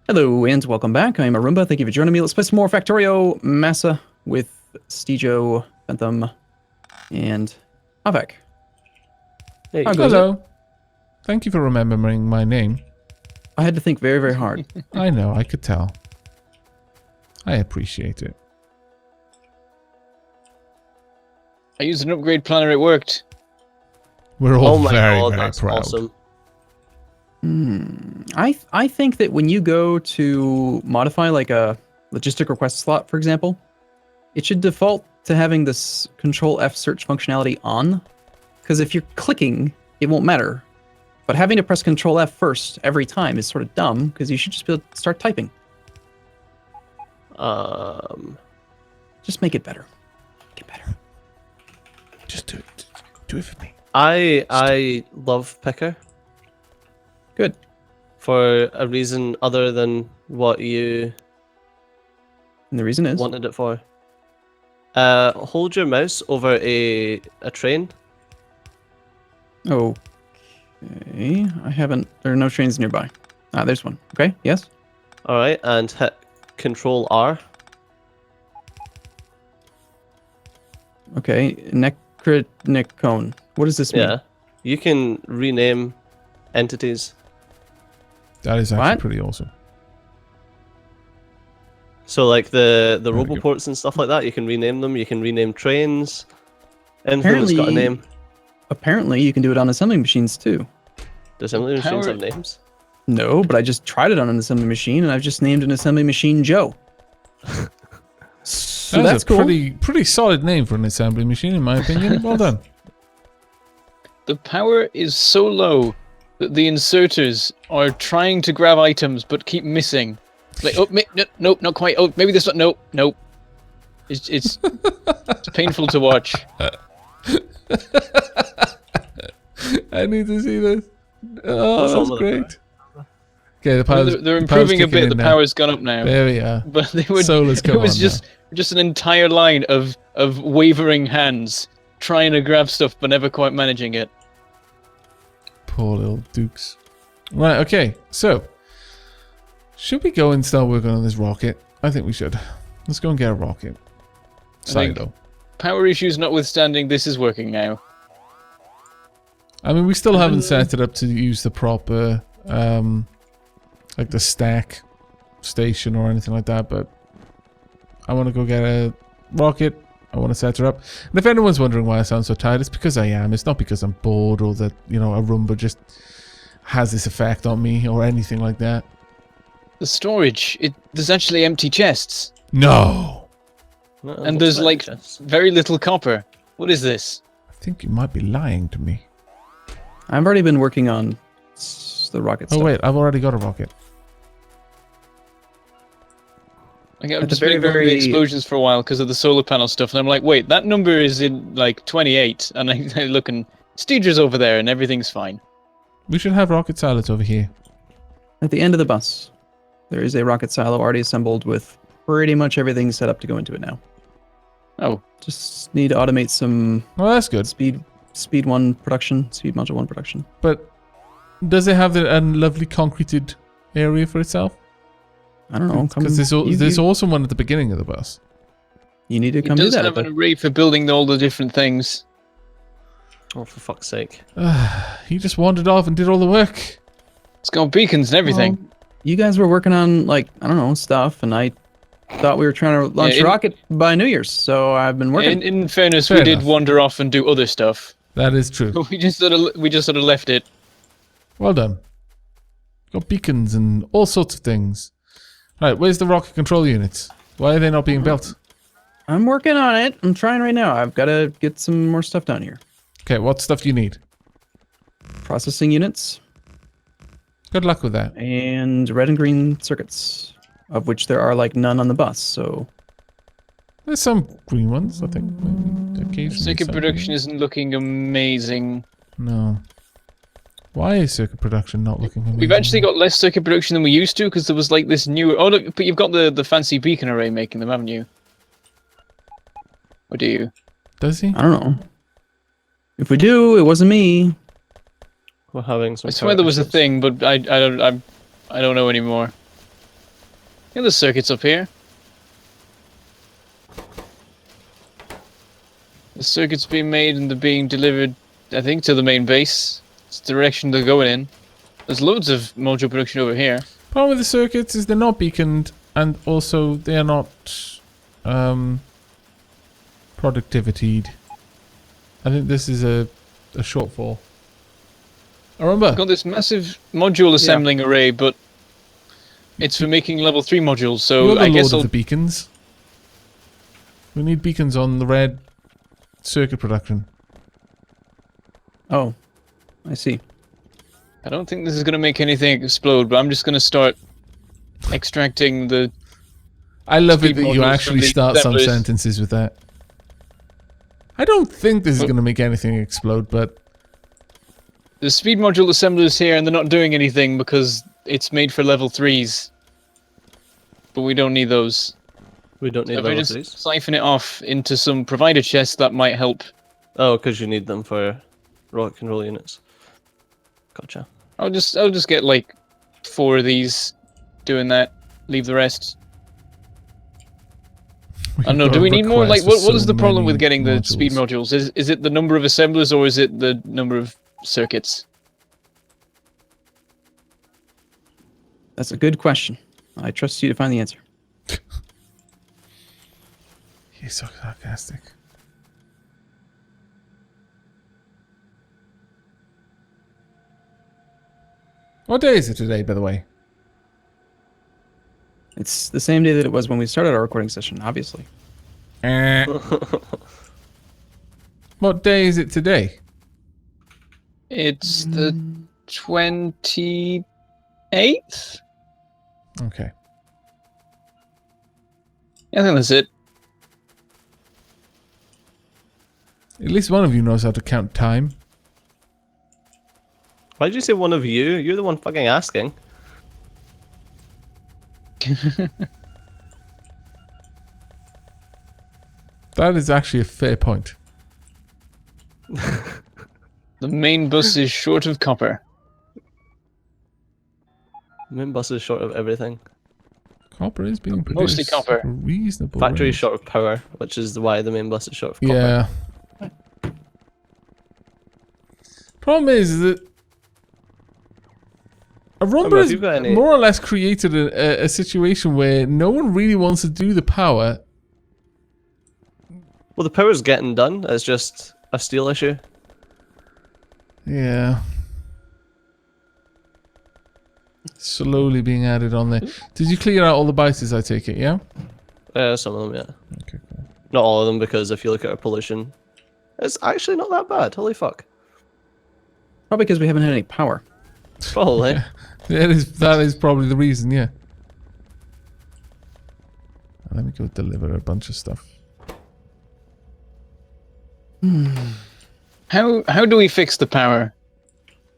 Hello and welcome back. I'm Arumba. Thank you for joining me. Let's play some more Factorio MASA with Stejo, Bentham, and Aavak. Hey, hello. Thank you for remembering my name. I had to think very, very hard. I know, I could tell. I appreciate it. I used an upgrade planner, it worked. We're all Oh my very, god, very that's proud. awesome. I think that when you go to modify like a logistic request slot, for example, it should default to having this Control F search functionality on. Because if you're clicking, it won't matter. But having to press Control F first every time is sort of dumb, because you should just be able to start typing. Just make it better. Make it better. Just do it. Do it for me. I love Picker Good. for a reason other than what you And the reason is? wanted it for. Hold your mouse over a train. Okay. I haven't... There are no trains nearby. Ah, there's one. Okay, yes? Alright, and hit Control R. Okay, Necronicone. What does this mean? Yeah. You can rename entities. That is actually What? pretty awesome. So like the There we go. roboports and stuff like that, you can rename them. You can rename trains. Anything that's got a name. Apparently, you can do it on assembly machines too. Do assembly machines Power- have names? No, but I just tried it on an assembly machine, and I've just named an assembly machine Joe. So That's that's a cool. pretty solid name for an assembly machine, in my opinion. Well done. The power is so low that the inserters are trying to grab items but keep missing. Like, oh, nope, not quite. Oh, maybe this one. Nope. It's painful to watch. I need to see this. Oh, What's that's wrong with it, great. Okay, the power's, They're the power's improving a kicking bit. in The now. power's gone up now. There we are. But they would. Solar's It come was on just an entire line of wavering hands trying to grab stuff but never quite managing it. Poor little dukes. Right, okay, so should we go and start working on this rocket? I think we should. Let's go and get a rocket. think- Silo. Power issues notwithstanding, this is working now. I mean, we still haven't set it up to use the proper, like the stack station or anything like that, but I want to go get a rocket. I want to set her up. And if anyone's wondering why I sound so tired, it's because I am. It's not because I'm bored or that, you know, a Roomba just has this effect on me or anything like that. The storage, there's actually empty chests. No! No, it And looks there's like chests. very little copper. What is this? I think you might be lying to me. I've already been working on the rocket Oh stuff. wait, I've already got a rocket. Like, I've At the just very, been ignoring the very- explosions for a while because of the solar panel stuff, and I'm like, wait, that number is in like 28, and I look and Steger's over there, and everything's fine. We should have rocket silos over here. At the end of the bus, there is a rocket silo already assembled with pretty much everything set up to go into it now. Oh, Just need to automate some Well, that's good. speed module 1 production. But does it have a lovely concreted area for itself? I don't know. Because there's also one at the beginning of the bus. You need to it come do does that. have at an the- array for building all the different things. Oh, for fuck's sake. He just wandered off and did all the work. It's got beacons and everything. Well, you guys were working on, like, I don't know, stuff, and I thought we were trying to launch a rocket by New Year's, so I've been working. In fairness, Fair we did enough. wander off and do other stuff. That is true. But we just sort of left it. Well done. Got beacons and all sorts of things. Right, where's the rocket control units? Why are they not being built? I'm working on it. I'm trying right now. I've got to get some more stuff down here. Okay, what stuff do you need? Processing units Good luck with that. and red and green circuits, of which there are like none on the bus. So There's some green ones, I think. Maybe occasionally. Circuit some production green. isn't looking amazing. No. Why is circuit production not looking amazing? We've actually got less circuit production than we used to because there was like this new. Oh look, but you've got the fancy beacon array making them, haven't you? Or do you? Does he? I don't know. If we do, it wasn't me. We're having some. I swear there was a thing, but I don't know anymore. Yeah, the circuit's up here. The circuit's being made and they're being delivered, I think, to the main base. It's the direction they're going in. There's loads of module production over here. Problem with the circuits is they're not beaconed, and also they are not productivitied. I think this is a shortfall. I remember. I've got this massive module assembling array, but it's for making level 3 modules, so You're the I guess lord I'll... of the beacons. We need beacons on the red circuit production. Oh, I see. I don't think this is going to make anything explode, but I'm just going to start extracting the... I love it Speed that you modules actually from the start some assemblers. sentences with that. I don't think this is going to make anything explode, but The speed module assemblers here, and they're not doing anything because it's made for level 3s. But we don't need those. We don't need So if I level just 3s. siphon it off into some provider chests, that might help. Oh, because you need them for rocket control units. Gotcha. I'll just get like 4 of these doing that. Leave the rest. I don't know. Do we need more? Like, what is the problem with getting the speed modules? Is it the number of assemblers or is it the number of circuits? That's a good question. I trust you to find the answer. He's so sarcastic. What day is it today, by the way? It's the same day that it was when we started our recording session, obviously. What day is it today? It's the 28th? Okay. Yeah, I think that's it. At least one of you knows how to count time. Why did you say one of you? You're the one fucking asking. That is actually a fair point. The main bus is short of copper. Main bus is short of everything. Copper is being produced. Mostly copper. at a reasonable Factory rate. is short of power, which is why the main bus is short of copper. Yeah. Problem is that Arumba if has you've got any- more or less created a situation where no one really wants to do the power. Well, the power's getting done. It's just a steel issue. Yeah. Slowly being added on there. Did you clear out all the bites, I take it, yeah? Some of them, yeah. Okay, cool. Not all of them, because if you look at our pollution, it's actually not that bad. Holy fuck. Probably because we haven't had any power. Probably. That is probably the reason, yeah. Let me go deliver a bunch of stuff. How do we fix the power?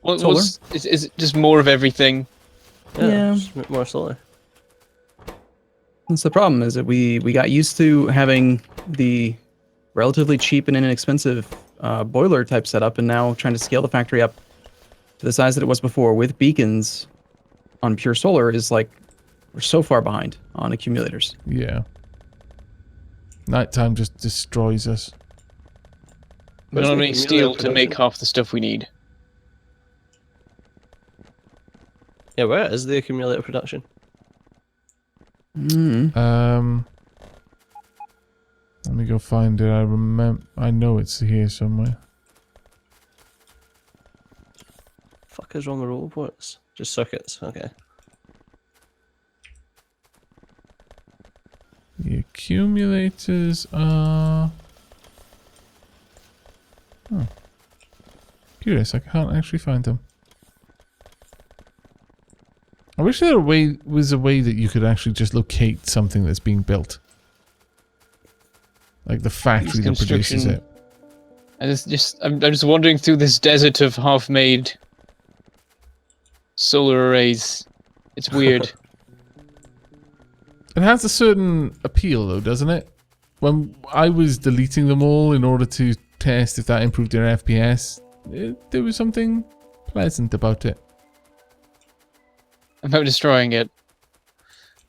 Solar? Is it just more of everything? Yeah. Just more solar. That's the problem, is that we got used to having the relatively cheap and inexpensive boiler type setup, and now trying to scale the factory up to the size that it was before with beacons on pure solar is like, we're so far behind on accumulators. Yeah. Nighttime just destroys us. We don't have any steel to make half the stuff we need. Yeah, where is the accumulator production? Mm. Let me go find it. I know it's here somewhere. Fuck is wrong with roll reports? Just circuits. Okay. The accumulators are... Oh. Curious, I can't actually find them. I wish there was a way that you could actually just locate something that's being built. Like the factory that produces it. I'm just wandering through this desert of half-made solar arrays. It's weird. It has a certain appeal though, doesn't it? When I was deleting them all in order to test if that improved their FPS, there was something pleasant about it. About destroying it.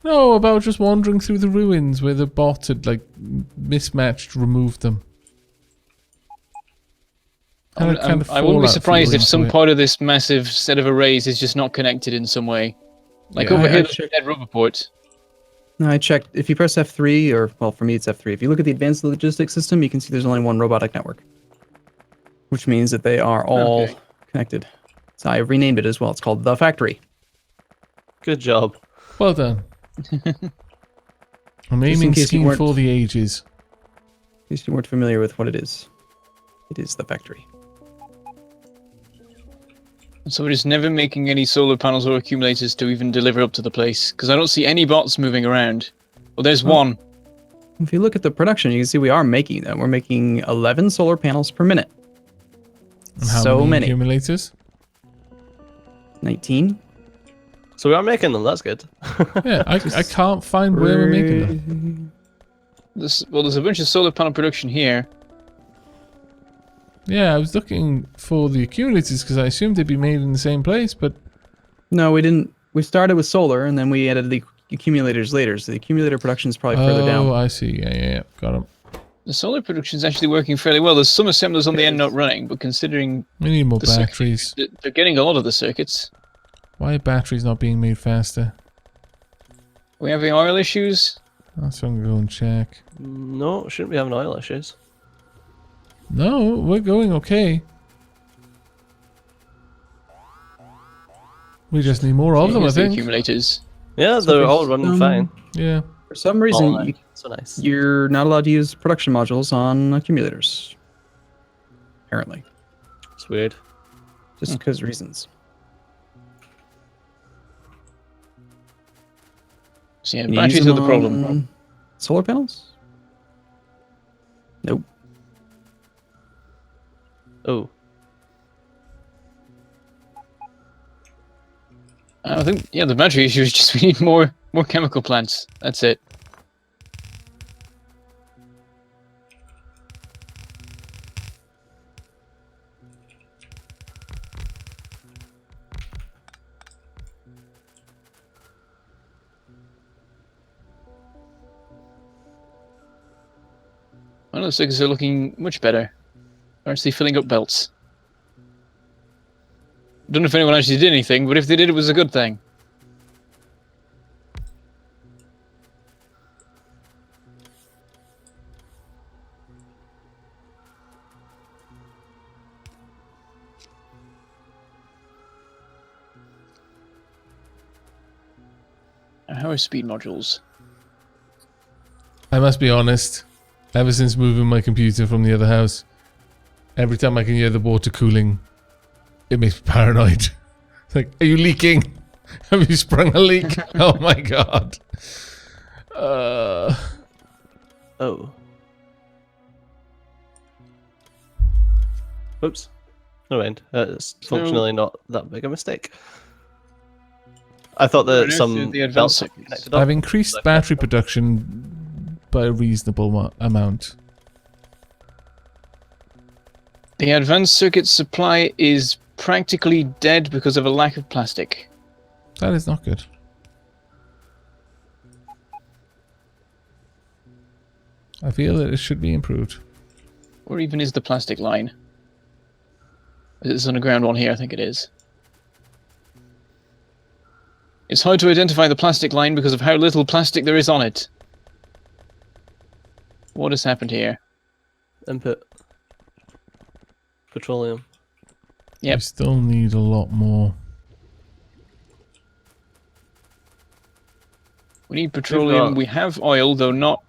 No, about just wandering through the ruins where the bot had, like, mismatched, removed them. I wouldn't be surprised if some part of this massive set of arrays is just not connected in some way. Like Yeah, over I here, there's a checked- dead rubber port. No, I checked. If you press F3, or well, for me it's F3. If you look at the advanced logistics system, you can see there's only one robotic network, which means that they are all Okay. connected. So I renamed it as well. It's called the Factory. Good job. Well done. I'm in aiming case you scheme weren't- for the ages. In case you weren't familiar with what it is the Factory. So we're just never making any solar panels or accumulators to even deliver up to the place, because I don't see any bots moving around. Well, there's Well- one. If you look at the production, you can see we are making them. We're making 11 solar panels per minute. And how So many many. accumulators? 19. So we are making them. That's good. Yeah, I can't find where we're making them. There's a bunch of solar panel production here. Yeah, I was looking for the accumulators because I assumed they'd be made in the same place, but No, we didn't. We started with solar, and then we added the accumulators later. So the accumulator production is probably further down. I see. Yeah. Got them. The solar production is actually working fairly well. There's some assemblers on the end not running, but considering We need more The circuit- batteries. they're getting a lot of the circuits. Why are batteries not being made faster? Are we having oil issues? That's what I'm going to go and check. No, shouldn't be having oil issues. No, we're going okay. We just need more of them, I Here's the think. accumulators. Yeah, So they're there's all running some- fine. Yeah. For some reason, Oh, so nice. you're not allowed to use production modules on accumulators. Apparently. It's weird. Just because reasons. So yeah, Can you use batteries are them the problem. on solar panels? Nope. Oh, I think, yeah, the battery issue is just we need more chemical plants. That's it. Well, those circuits are looking much better. They're actually filling up belts. Don't know if anyone actually did anything, but if they did, it was a good thing. Now, how are speed modules? I must be honest. Ever since moving my computer from the other house, every time I can hear the water cooling, it makes me paranoid. It's like, are you leaking? Have you sprung a leak? Oh my god. oh. Oops. No end. It's So- functionally not that big a mistake. I thought that Right, some so the advanced belts were circuits. connected up. I've increased battery production by a reasonable amount. The advanced circuit supply is practically dead because of a lack of plastic. That is not good. I feel that it should be improved. Or even is the plastic line? It's underground one here, I think it is. It's hard to identify the plastic line because of how little plastic there is on it. What has happened here? Input. Petroleum. Yep. We still need a lot more. We need petroleum. got- We have oil, though not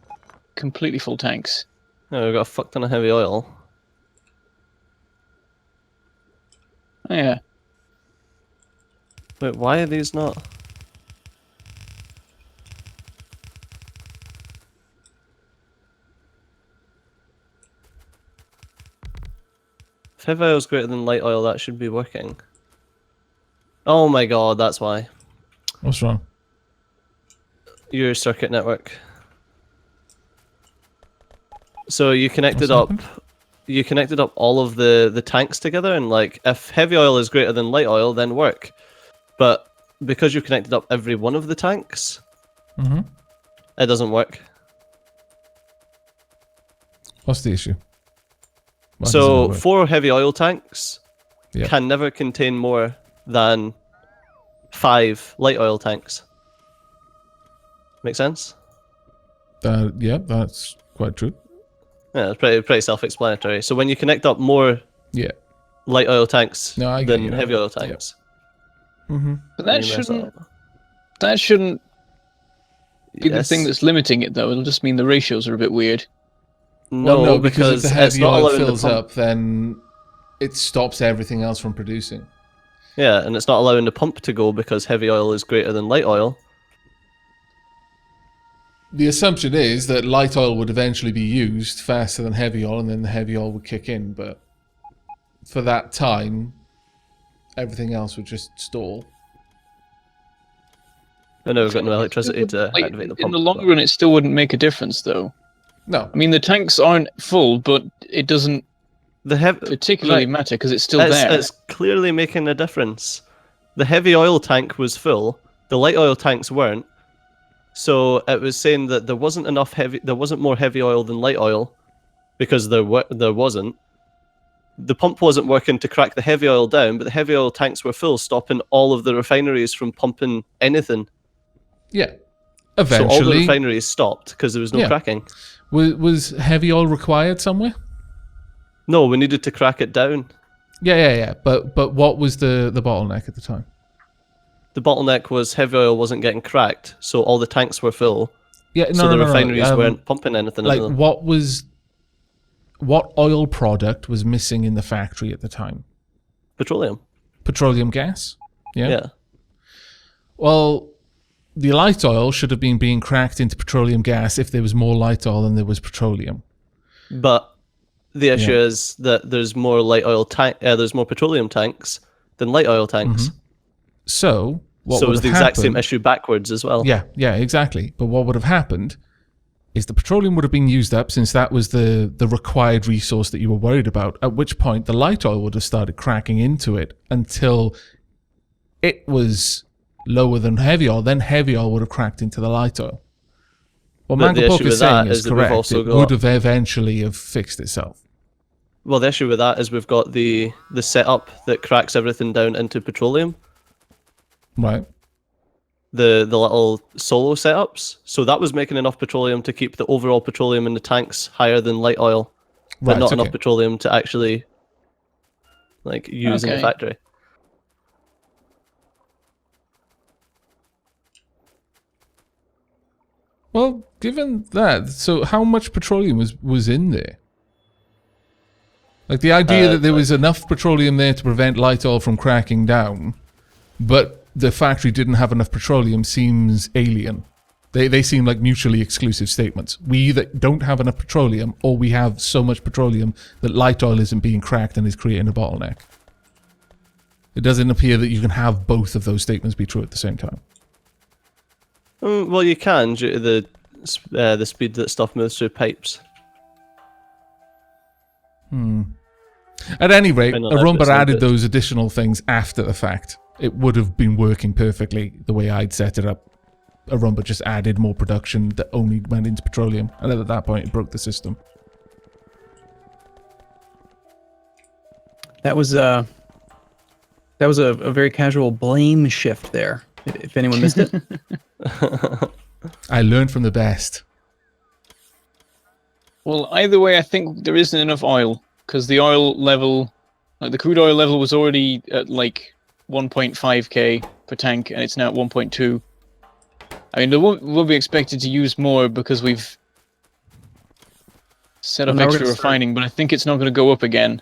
completely full tanks. No, we've got a fuck ton of heavy oil. Oh, yeah. Wait, why are these not? If heavy oil is greater than light oil, that should be working. Oh my god, that's why. What's wrong? Your circuit network. So you connected What's up you connected up all of the tanks together, and like if heavy oil is greater than light oil, then work. But because you connected up every one of the tanks, Mm-hmm. It doesn't work. What's the issue? Why does it So not work? 4 heavy oil tanks Yep. can never contain more than 5 light oil tanks. Make sense? Yeah, that's quite true. Yeah, it's pretty self-explanatory. So when you connect up more Yeah. light oil tanks No, I get you than now. heavy oil Yep. tanks, Mm-hmm. But then that you mess shouldn't up. be the thing Yes. that's limiting it, though. It'll just mean the ratios are a bit weird. Well, no, because if the it's heavy not oil allowing the fills pump. up, then it stops everything else from producing. Yeah, and it's not allowing the pump to go because heavy oil is greater than light oil. The assumption is that light oil would eventually be used faster than heavy oil, and then the heavy oil would kick in, but for that time, everything else would just stall. I know we've got no electricity to Like, activate the in pump. the long but- run, it still wouldn't make a difference, though. No. I mean, the tanks aren't full, but it doesn't The heavy particularly right, matter because it's still it's, there. it's clearly making a difference. The heavy oil tank was full. The light oil tanks weren't. So it was saying that there wasn't more heavy oil than light oil, because there wasn't. The pump wasn't working to crack the heavy oil down, but the heavy oil tanks were full, stopping all of the refineries from pumping anything. Yeah. So all the Eventually, refineries stopped because there was no Yeah. cracking. was heavy oil required somewhere? No, we needed to crack it down. Yeah. But what was the bottleneck at the time? The bottleneck was heavy oil wasn't getting cracked, so all the tanks were full. Yeah, So the refineries weren't pumping anything Like, into them. what oil product was missing in the factory at the time? Petroleum. Petroleum gas? Yeah. Well, the light oil should have been being cracked into petroleum gas if there was more light oil than there was petroleum. But the issue is that there's more there's more petroleum tanks than light oil tanks. So, what So it would was the have exact same happened- issue backwards as well. Yeah, exactly. But what would have happened is the petroleum would have been used up, since that was the required resource that you were worried about, at which point the light oil would have started cracking into it until it was lower than heavy oil. Then heavy oil would have cracked into the light oil. What But the Mangapoke issue is with that saying is is that we've correct. also It got- would have eventually have fixed itself. Well, the issue with that is we've got the setup that cracks everything down into petroleum. Right. The little solo setups. So that was making enough petroleum to keep the overall petroleum in the tanks higher than light oil, but Right, not okay. enough petroleum to actually use in the Okay. factory. Well, given that, so how much petroleum was in there? Like, the idea that there was enough petroleum there to prevent light oil from cracking down, but the factory didn't have enough petroleum seems alien. They seem like mutually exclusive statements. We either don't have enough petroleum, or we have so much petroleum that light oil isn't being cracked and is creating a bottleneck. It doesn't appear that you can have both of those statements be true at the same time. Well, you can due to the speed that stuff moves through pipes. At any rate, I know that, but Arumba it's not added good. those additional things after the fact. It would have been working perfectly the way I'd set it up. Arumba just added more production that only went into petroleum, and at that point it broke the system. That was a very casual blame shift there. If anyone missed it. I learned from the best. Well, either way, I think there isn't enough oil because the oil level, like the crude oil level, was already at like 1.5k per tank, and it's now at 1.2. I mean, we'll be expected to use more because we've set up Well, now we're extra gonna start- refining, but I think it's not going to go up again.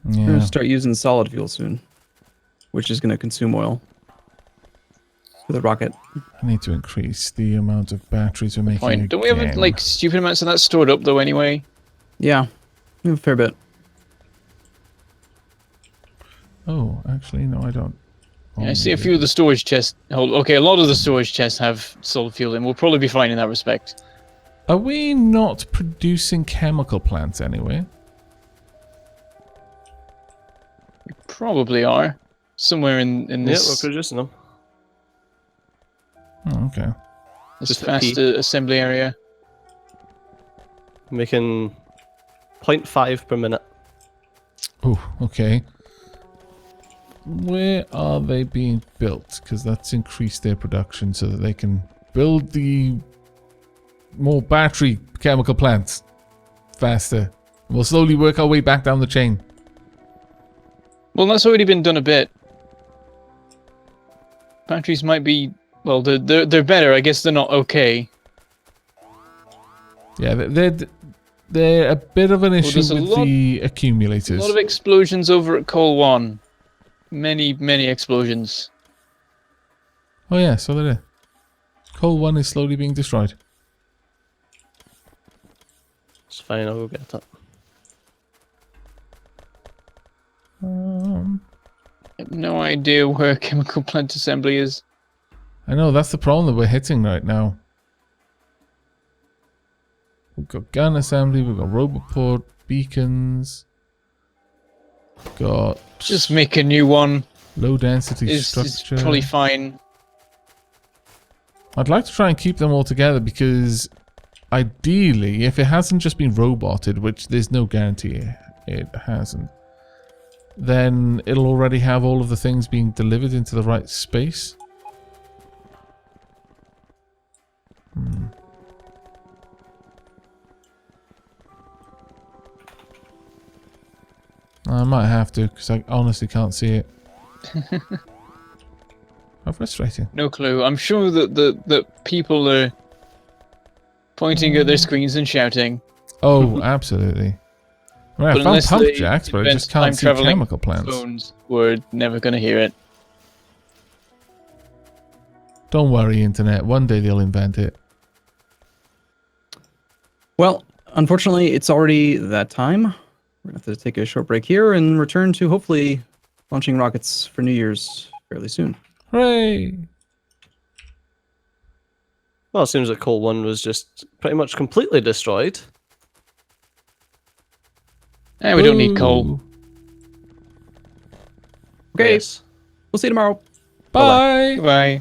We're Yeah. gonna start using solid fuel soon, which is gonna consume oil for the rocket. I need to increase the amount of batteries we're making. Fine. Don't we have again. like stupid amounts of that stored up though? Anyway, Yeah, we have a fair bit. Oh, actually, no, I don't. yeah, I see a few of the storage chests. Okay, a lot of the storage chests have solid fuel, and we'll probably be fine in that respect. Are we not producing chemical plants anyway? Probably are somewhere in Yeah, we're this. producing them. Oh, okay. This Just a faster assembly area. Making 0.5 per minute. Oh, okay. Where are they being built? Because that's increased their production so that they can build the more battery chemical plants faster. We'll slowly work our way back down the chain. Well, that's already been done a bit. Batteries might be... Well, they're better. I guess they're not okay. Yeah, they're a bit of an issue there's a with lot- the A accumulators. lot of explosions over at Coal 1. Many explosions. Oh yeah, so they're there. Coal 1 is slowly being destroyed. It's fine, I'll go get it. Um, I have no idea where chemical plant assembly is. I know, that's the problem that we're hitting right now. We've got gun assembly, we've got robot port, beacons, got Just make a new one. low density Is structure. probably fine. I'd like to try and keep them all together because ideally, if it hasn't just been roboted, which there's no guarantee it hasn't, then it'll already have all of the things being delivered into the right space. I might have to, because I honestly can't see it. How frustrating. No clue. I'm sure that the people are pointing at their screens and shouting. Oh, absolutely. Right, I But found unless pump they jacks, but I invent just can't see time-traveling chemical plants. Phones, we're never going to hear it. Don't worry, Internet. One day they'll invent it. Well, unfortunately, it's already that time. We're going to have to take a short break here and return to hopefully launching rockets for New Year's fairly soon. Hooray! Well, it seems that Coal 1 was just pretty much completely destroyed. We don't need coal. Ooh. Okay, Yes. we'll see you tomorrow. Bye! Goodbye.